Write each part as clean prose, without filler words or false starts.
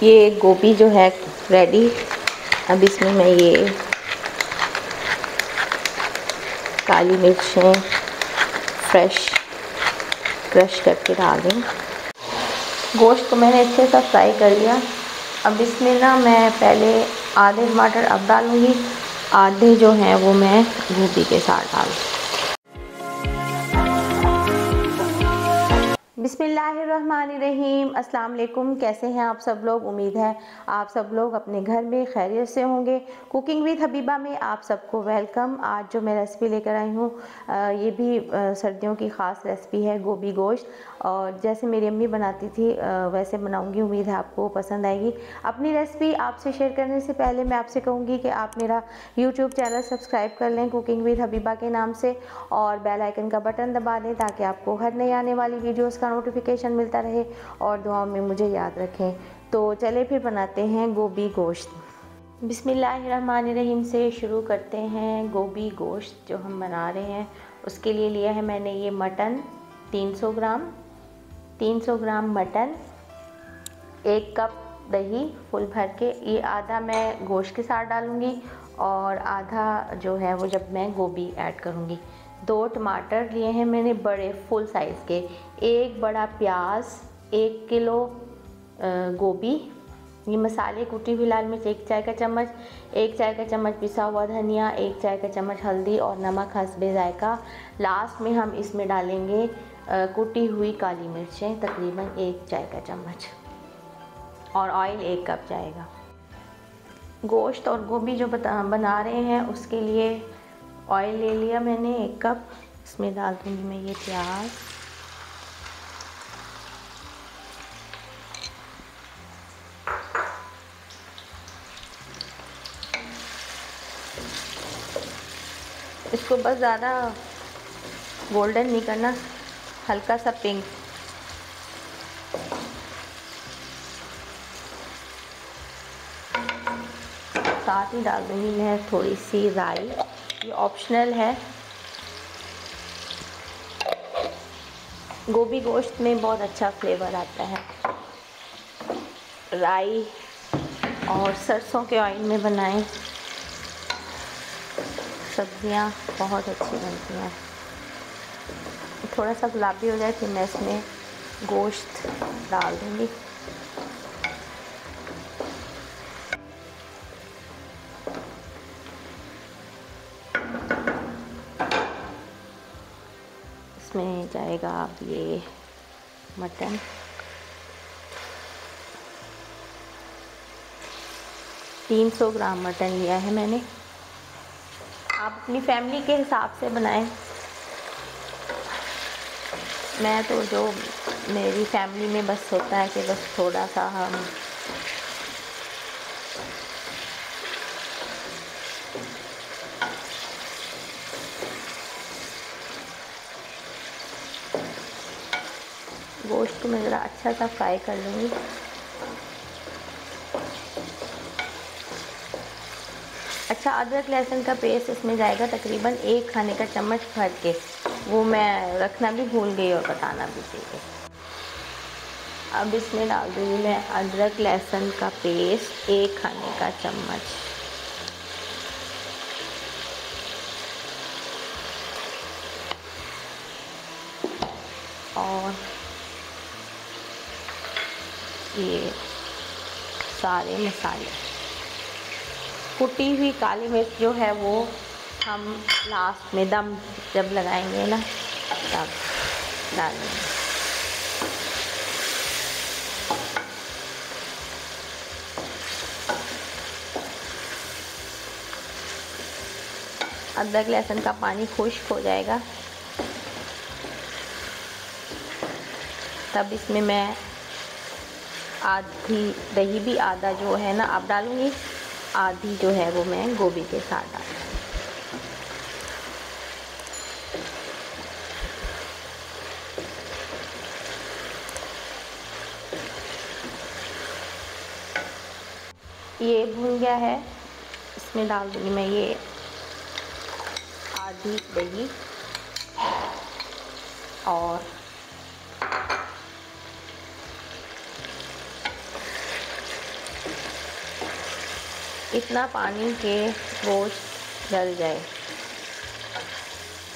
ये गोभी जो है रेडी। अब इसमें मैं ये काली मिर्चें फ्रेश क्रश करके डाल रही हूँ। गोश्त को मैंने अच्छे से फ्राई कर लिया। अब इसमें ना मैं पहले आधे टमाटर अब डालूँगी, आधे जो हैं वो मैं गोभी के साथ डालूँगी। बिस्मिल्लाहिर्रहमानिर्रहीम। अस्सलाम वालेकुम। कैसे हैं आप सब लोग? उम्मीद है आप सब लोग अपने घर में खैरियत से होंगे। कुकिंग विद हबीबा में आप सबको वेलकम। आज जो मैं रेसिपी लेकर आई हूँ ये भी सर्दियों की ख़ास रेसिपी है, गोभी गोश्त। और जैसे मेरी अम्मी बनाती थी वैसे बनाऊँगी। उम्मीद है आपको पसंद आएगी। अपनी रेसिपी आपसे शेयर करने से पहले मैं आपसे कहूँगी कि आप मेरा यूट्यूब चैनल सब्सक्राइब कर लें कुकिंग विद हबीबा के नाम से, और बेल आइकन का बटन दबा दें ताकि आपको हर नई आने वाली वीडियोस का नोटिफिकेशन मिलता रहे, और दुआओं में मुझे याद रखें। तो चले फिर बनाते हैं गोभी गोश्त। बिस्मिल्लाहिर्रहमानिर्रहीम से शुरू करते हैं। गोभी गोश्त जो हम बना रहे हैं उसके लिए लिया है मैंने ये मटन 300 ग्राम मटन, 1 कप दही फुल भर के। ये आधा मैं गोश्त के साथ डालूँगी और आधा जो है वो जब मैं गोभी ऐड करूँगी। 2 टमाटर लिए हैं मैंने बड़े फुल साइज़ के, 1 बड़ा प्याज, 1 किलो गोभी। ये मसाले कुटी हुई लाल मिर्च 1 चाय का चम्मच, 1 चाय का चम्मच पिसा हुआ धनिया, 1 चाय का चम्मच हल्दी और नमक हस्बे जायका। लास्ट में हम इसमें डालेंगे कुटी हुई काली मिर्चें तकरीबन 1 चाय का चम्मच, और ऑयल 1 कप जाएगा। गोश्त और गोभी जो बना रहे हैं उसके लिए ऑयल ले लिया मैंने 1 कप। इसमें डाल दूँगी मैं ये प्याज, इसको बस ज़्यादा गोल्डन नहीं करना, हल्का सा पिंक। साथ ही डाल दूँगी मैं थोड़ी सी राई, ये ऑप्शनल है। गोभी गोश्त में बहुत अच्छा फ्लेवर आता है। राई और सरसों के ऑयल में बनाएं, सब्जियां बहुत अच्छी बनती हैं। थोड़ा सा गुलाबी हो जाए फिर मैं इसमें गोश्त डाल दूँगी। इसमें जाएगा अब ये मटन, $300 ग्राम मटन लिया है मैंने। आप अपनी फैमिली के हिसाब से बनाएं। मैं तो जो मेरी फैमिली में बस होता है कि बस थोड़ा सा हम गोश्त को मैं ज़रा अच्छा सा फ्राई कर लूँगी। अच्छा, अदरक लहसुन का पेस्ट इसमें जाएगा तकरीबन 1 खाने का चम्मच भर के। वो मैं रखना भी भूल गई और बताना भी भूल गई। अब इसमें डाल दूँगी मैं अदरक लहसुन का पेस्ट 1 खाने का चम्मच, और ये सारे मसाले। कुटी हुई काली मिर्च जो है वो हम लास्ट में दम जब लगाएंगे ना तब डालेंगे। अदरक लहसुन का पानी खुश्क हो जाएगा तब इसमें मैं आधी दही भी आधा जो है ना अब डालूँगी, आधी जो है वो मैं गोभी के साथ डालूँगी। ये भुन गया है, इसमें डाल दूँगी मैं ये आधी दही और इतना पानी के गोश्त गल जाए।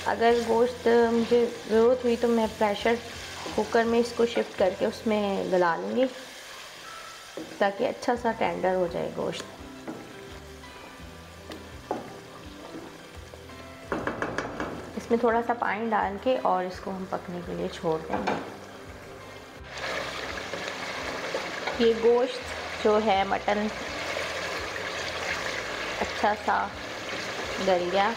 अगर गोश्त मुझे ज़रूरत हुई तो मैं प्रेशर कुकर में इसको शिफ्ट करके उसमें गला लूँगी ताकि अच्छा सा टेंडर हो जाए गोश्त। इसमें थोड़ा सा पानी डाल के और इसको हम पकने के लिए छोड़ देंगे। ये गोश्त जो है मटन अच्छा सा गल गया।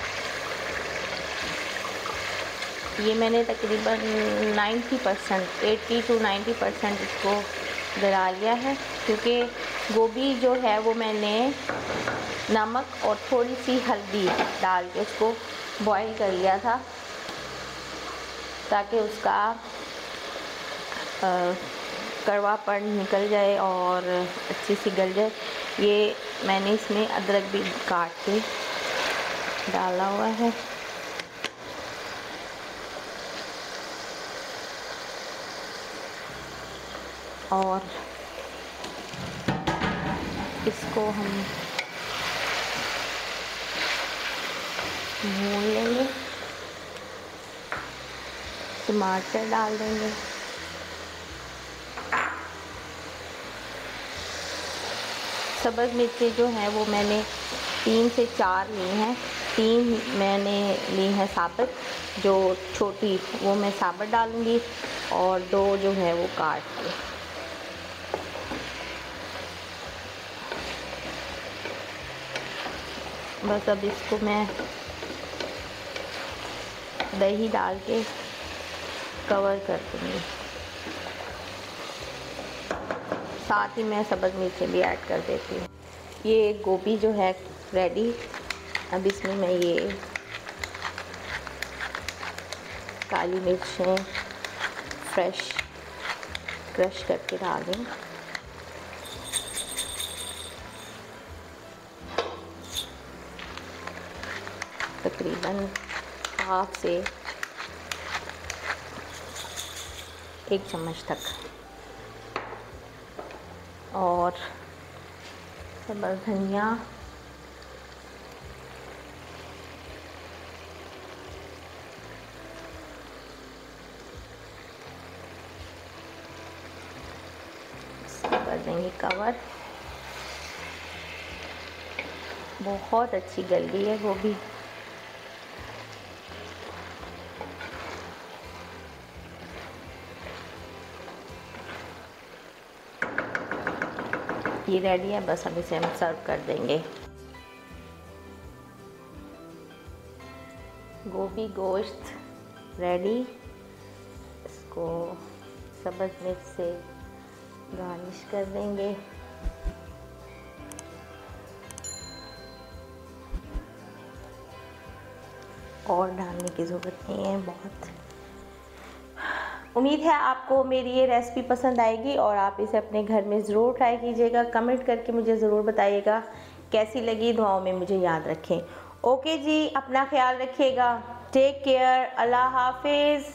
ये मैंने तकरीबन 80 to 90% इसको गला लिया है, क्योंकि गोभी जो है वो मैंने नमक और थोड़ी सी हल्दी डाल के उसको बॉईल कर लिया था ताकि उसका कड़वापन निकल जाए और अच्छी सी गल जाए। ये मैंने इसमें अदरक भी काट के डाला हुआ है। और इसको हम भून लेंगे। टमाटर डाल देंगे, सब्ज़ मिर्ची जो हैं वो मैंने 3 से 4 ली हैं। 3 मैंने ली हैं साबुत, जो छोटी वो मैं साबुत डालूँगी और 2 जो है वो काट के। बस अब इसको मैं दही डाल के कवर कर दूँगी। साथ ही मैं सब्ज़ मिर्ची भी ऐड कर देती हूँ। ये गोभी जो है रेडी। अब इसमें मैं ये काली मिर्चें फ्रेश क्रश करके डाल दूँ। तकरीबन हाफ से 1 चम्मच तक, और सब्ज़ धनिया, कर देंगे कवर। बहुत अच्छी गल गई है गोभी। ये रेडी है, बस अब इसे हम सर्व कर देंगे। गोभी गोश्त रेडी। इसको सब्ज़ मिर्च से गार्निश कर देंगे। और डालने की ज़रूरत नहीं है बहुत। उम्मीद है आपको मेरी ये रेसिपी पसंद आएगी और आप इसे अपने घर में ज़रूर ट्राई कीजिएगा। कमेंट करके मुझे ज़रूर बताइएगा कैसी लगी। दुआओं में मुझे याद रखें। ओके जी, अपना ख्याल रखिएगा। Take care. अल्लाह हाफिज़।